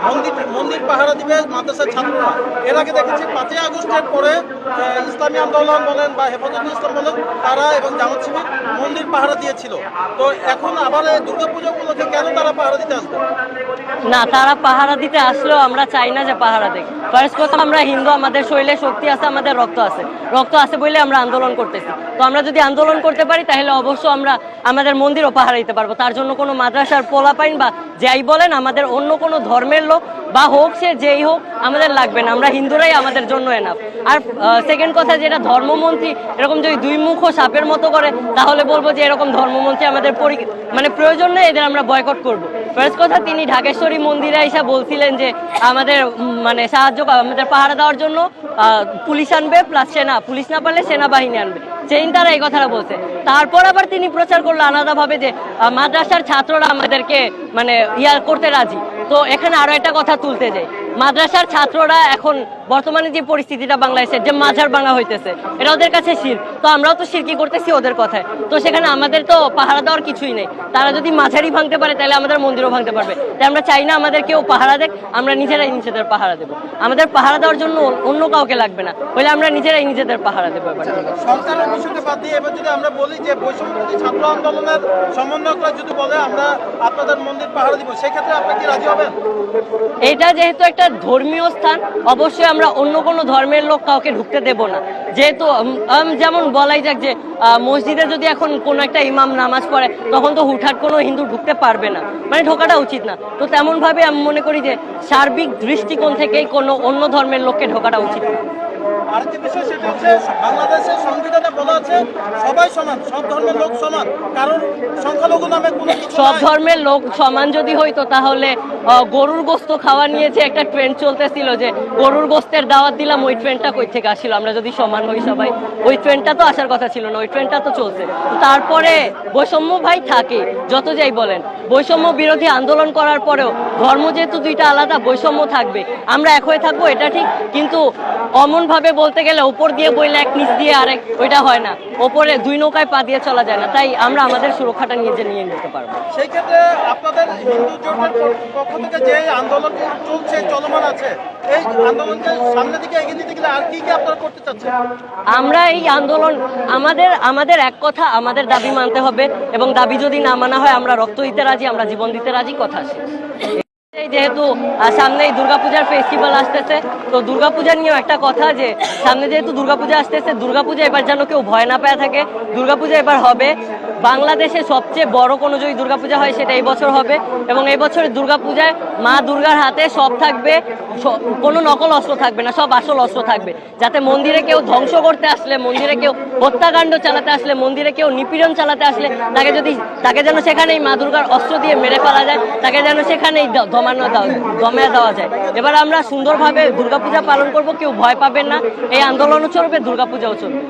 মন্দির মন্দির পাহারা দিবে মাদ্রাসার ছাত্ররা। এর আগে দেখেছি 5ই আগস্টের পরে ইসলামী আন্দোলন বলেন বা হেফাজতে ইসলাম বলেন, তারা এবং জামাত শিবির মন্দির পাহারা দিয়েছিল। তো এখন আবার দুর্গাপূজা উপলক্ষে কেন তারা পাহারা দিতে আসবে? না, তারা পাহারা দিতে আসলেও আমরা চাই না যে পাহারা দেখ। ফার্স্ট কথা, আমরা হিন্দু, আমাদের শরীরে শক্তি আছে, আমাদের রক্ত আছে বলে আমরা আন্দোলন করতেছি। তো আমরা যদি আন্দোলন করতে পারি তাহলে অবশ্য আমরা আমাদের মন্দিরও পাহারা দিতে পারবো। তার জন্য কোনো মাদ্রাসার পোলাপাইন বা যাই বলেন, আমাদের অন্য কোনো ধর্মের লোক বা হোক সে যেই হোক আমাদের লাগবে না। আমরা হিন্দুরাই আমাদের জন্য এনাফ। আর সেকেন্ড কথা, যেটা ধর্মমন্ত্রী এরকম যদি দুই মুখ সাপের মতো করে, তাহলে বলবো যে এরকম ধর্মমন্ত্রী আমাদের মানে প্রয়োজন নেই, এদের আমরা বয়কট করব। ফার্স্ট কথা, তিনি ঢাকেশ্বরী মন্দিরে এসে বলছিলেন যে আমাদের মানে সাহায্য, আমাদের পাহারা দেওয়ার জন্য পুলিশ আনবে, প্লাস পুলিশ না পারলে সেনাবাহিনী আনবে। তারা এই কথাটা বলছে। তারপর আবার তিনি প্রচার করলো আলাদাভাবে যে মাদ্রাসার ছাত্ররা আমাদেরকে মানে করতে রাজি। তো এখানে আরো একটা কথা তুলতে যাই, মাদ্রাসার ছাত্ররা এখন বর্তমানে যে পরিস্থিতিটা বাংলাদেশের, যে মাঝার ভাঙা হইতেছে, এটা ওদের কাছে শিরক। তো আমরাও তো শিরকি করতেছি ওদের কথায়। তো সেখানে আমাদের তো পাহারা দেওয়ার কিছুই নেই। তারা যদি মাঝারি ভাঙতে পারে তাহলে আমাদের মন্দিরও ভাঙতে পারবে। তাই আমরা চাই না আমাদের কেউ পাহারা দেখ, আমরা নিজেরাই নিজেদের পাহারা দেবো। আমাদের পাহারা দেওয়ার জন্য অন্য কাউকে লাগবে না, বলে আমরা নিজেরাই নিজেদের পাহারা দেবো। এবার সরকারের বিষয়টা বাদ দিয়ে এবার যদি আমরা বলি যে বৈষম্যবিরোধী ছাত্র আন্দোলনের সমন্বয়করা যদি বলে আমরা আপনাদের মন্দির পাহারা দিব, সেক্ষেত্রে আপনি কি রাজি হবেন? এটা যেহেতু একটা ধর্মীয় স্থান, অবশ্যই আমরা অন্য কোনো ধর্মের লোক কাউকে ঢুকতে দেব না। যেহেতু যেমন বলাই যাক যে মসজিদে যদি এখন কোনো একটা ইমাম নামাজ পড়ে, তখন তো হুটহাট কোনো হিন্দু ঢুকতে পারবে না, মানে ঢোকাটা উচিত না। তো তেমনভাবে আমি মনে করি যে সার্বিক দৃষ্টিকোণ থেকেই কোনো অন্য ধর্মের লোককে ঢোকাটা উচিত না। আরেকটি বিষয়, সেটা হচ্ছে বাংলাদেশের সংবিধানে বলা আছে সবাই সমান, সব ধর্মের লোক সমান, কারণ সংখ্যালঘু নামে কোনো কিছু সব ধর্মের লোক সমান যদি হইতো তাহলে গরুর গোস্ত খাওয়া নিয়ে যে একটা ট্রেন্ড চলতেছিল যে গরুর গোস্তের দাওয়াত দিলাম, ওই ট্রেন্ডটা কই থেকে আসছিল? আমরা যদি সমান হই সবাই, ওই ট্রেন্ডটা তো আসার কথা ছিল না, ওই ট্রেন্ডটা তো চলছে। তারপরে বৈষম্য ভাই থাকে, যত যাই বলেন, বৈষম্য বিরোধী আন্দোলন করার পরেও ধর্ম যেহেতু দুইটা আলাদা, বৈষম্য থাকবে। আমরা এক হয়ে থাকবো, এটা ঠিক, কিন্তু অমন ভাবে বলতে গেলে উপর দিয়ে বইলে এক, নিচ দিয়ে আরেক, ওইটা হয় না। ওপরে দুই নৌকায় পা দিয়ে চলা যায় না। তাই আমরা আমাদের সুরক্ষাটা নিয়ে নিতে পারবো। সেই ক্ষেত্রে আপনাদের হিন্দু জোটের পক্ষ থেকে যে আন্দোলন চলছে, চলমান আছে, এই আন্দোলনকে সামনের দিকে এগিয়ে নিতে গেলে আর কি কি আপনারা করতে চাচ্ছেন? আমরা এই আন্দোলন আমাদের এক কথা, আমাদের দাবি মানতে হবে, এবং দাবি যদি না মানা হয় আমরা রক্ত দিতে রাজি, আমরা জীবন দিতে রাজি, কথা শেষ। যেহেতু সামনেই দুর্গাপূজার ফেস্টিভ্যাল আসতেছে, তো দুর্গাপূজা নিয়েও একটা কথা যে সামনে যেহেতু দুর্গাপূজা আসতেছে, দুর্গাপূজা এবার যেন কেউ ভয় না পেয়ে থাকে। দুর্গাপূজা এবার হবে বাংলাদেশে সবচেয়ে বড় কোনো যদি দুর্গাপূজা হয় সেটা এই বছর হবে, এবং এই বছরের দুর্গাপূজায় মা দুর্গার হাতে সব থাকবে, কোনো নকল অস্ত্র থাকবে না, সব আসল অস্ত্র থাকবে। যাতে মন্দিরে কেউ ধ্বংস করতে আসলে, মন্দিরে কেউ হত্যাকাণ্ড চালাতে আসলে, মন্দিরে কেউ নিপীড়ন চালাতে আসলে, তাকে যেন সেখানেই মা দুর্গার অস্ত্র দিয়ে মেরে ফেলা যায়, তাকে যেন সেখানেই দমে দেওয়া যায়। এবার আমরা সুন্দরভাবে দুর্গাপূজা পালন করব, কেউ ভয় পাবেন না। এই আন্দোলনও চলবে, দুর্গাপূজাও চলবে।